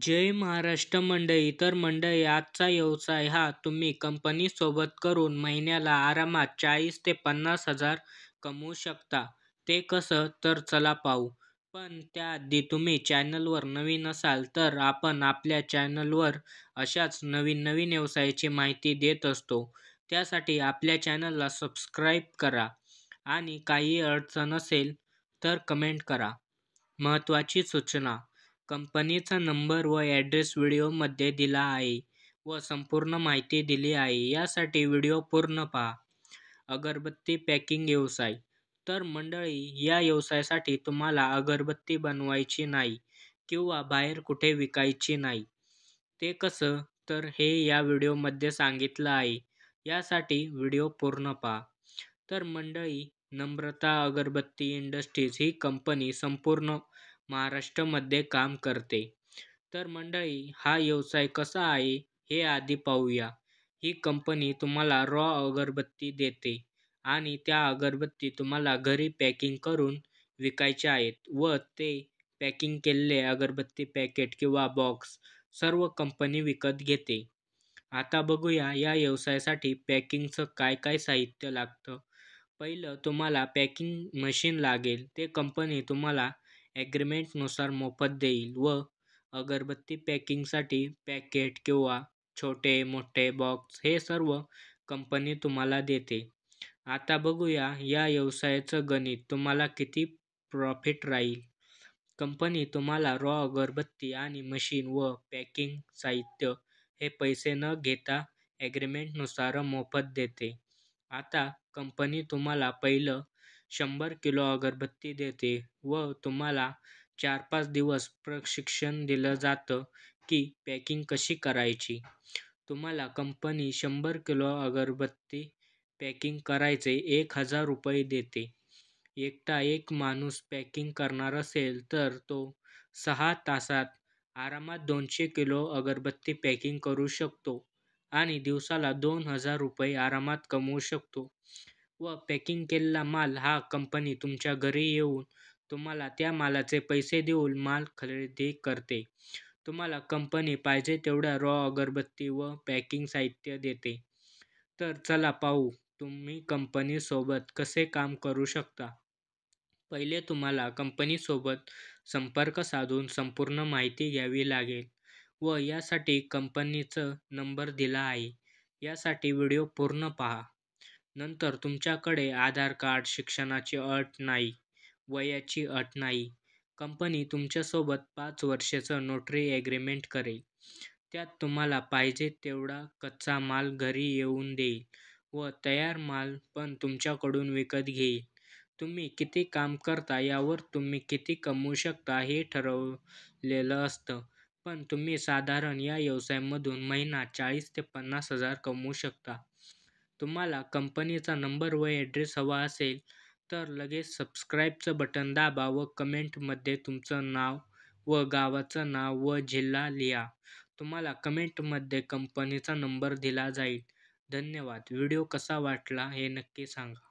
जय महाराष्ट्र मंडळी. तर मंडळी, आजचा व्यवसाय हा तुम्ही कंपनीसोबत करून महिन्याला आरामात 40 ते 50,000 कमवू शकता. ते कसं तर चला पाहू. पण त्याआधी तुम्ही चॅनलवर नवीन असाल तर आपण आपल्या चॅनलवर अशाच नवीन नवीन व्यवसायाची माहिती देत असतो. त्यासाठी आपल्या चॅनलला सबस्क्राईब करा आणि काही अडचण असेल तर कमेंट करा. महत्त्वाची सूचना: कंपनीचा नंबर व ॲड्रेस व्हिडिओमध्ये दिला आहे व संपूर्ण माहिती दिली आहे. यासाठी व्हिडिओ पूर्ण पहा. अगरबत्ती पॅकिंग व्यवसाय. तर मंडळी, या व्यवसायासाठी तुम्हाला अगरबत्ती बनवायची नाही किंवा बाहेर कुठे विकायची नाही. ते कसं तर हे या व्हिडिओमध्ये सांगितलं आहे. यासाठी व्हिडिओ पूर्ण पहा. तर मंडळी, नम्रता अगरबत्ती इंडस्ट्रीज ही कंपनी संपूर्ण महाराष्ट्रामध्ये काम करते. तर मंडळी, हा व्यवसाय कसा आहे हे आधी पाहूया. ही कंपनी तुम्हाला रॉ अगरबत्ती देते आणि त्या अगरबत्ती तुम्हाला घरी पॅकिंग करून विकायच्या आहेत व ते पॅकिंग केलेले अगरबत्ती पॅकेट किंवा बॉक्स सर्व कंपनी विकत घेते. आता बघूया या व्यवसायासाठी पॅकिंगचं काय काय साहित्य लागतं. पहिलं तुम्हाला पॅकिंग मशीन लागेल. ते कंपनी तुम्हाला ॲग्रीमेंटनुसार मोफत देईल व अगरबत्ती पॅकिंगसाठी पॅकेट किंवा छोटे मोठे बॉक्स हे सर्व कंपनी तुम्हाला देते. आता बघूया या व्यवसायाचं गणित. तुम्हाला किती प्रॉफिट राहील. कंपनी तुम्हाला रॉ अगरबत्ती आणि मशीन व पॅकिंग साहित्य हे पैसे न घेता ॲग्रीमेंटनुसार मोफत देते. आता कंपनी तुम्हाला पहिलं 100 किलो अगरबत्ती देते व तुम्हाला 4-5 दिवस प्रशिक्षण दिलं जातं की पॅकिंग कशी करायची. तुम्हाला कंपनी 100 किलो अगरबत्ती पॅकिंग करायचे ₹1,000 देते. एकटा एक माणूस पॅकिंग करणार असेल तर तो 6 तासात आरामात 200 किलो अगरबत्ती पॅकिंग करू शकतो आणि दिवसाला ₹2,000 आरामात कमवू शकतो. व पॅकिंग केलेला माल हा कंपनी तुमच्या घरी येऊन तुम्हाला त्या मालाचे पैसे देऊन माल खरेदी करते. तुम्हाला कंपनी पाहिजे तेवढ्या रॉ अगरबत्ती व पॅकिंग साहित्य देते. तर चला पाहू तुम्ही कंपनीसोबत कसे काम करू शकता. पहिले तुम्हाला कंपनीसोबत संपर्क साधून संपूर्ण माहिती घ्यावी लागेल व यासाठी कंपनीचा नंबर दिला आहे. यासाठी व्हिडिओ पूर्ण पहा. नंतर तुमच्याकडे आधार कार्ड, शिक्षणाची अट नाही, वयाची अट नाही. कंपनी तुमच्यासोबत 5 वर्षाचं नोटरी ॲग्रीमेंट करेल. त्यात तुम्हाला पाहिजे तेवढा कच्चा माल घरी येऊन देईल व तयार माल पण तुमच्याकडून विकत घेईल. तुम्ही किती काम करता यावर तुम्ही किती कमवू शकता हे ठरवलेलं असतं. पण तुम्ही साधारण या व्यवसायामधून महिना 40 ते 50,000 कमवू शकता. तुम्हाला कंपनीचा नंबर व ॲड्रेस हवा असेल तर लगेच सबस्क्राईबचं बटन दाबा व कमेंटमध्ये तुमचं नाव व गावाचं नाव व जिल्हा लिहा. तुम्हाला कमेंटमध्ये कंपनीचा नंबर दिला जाईल. धन्यवाद. व्हिडिओ कसा वाटला हे नक्की सांगा.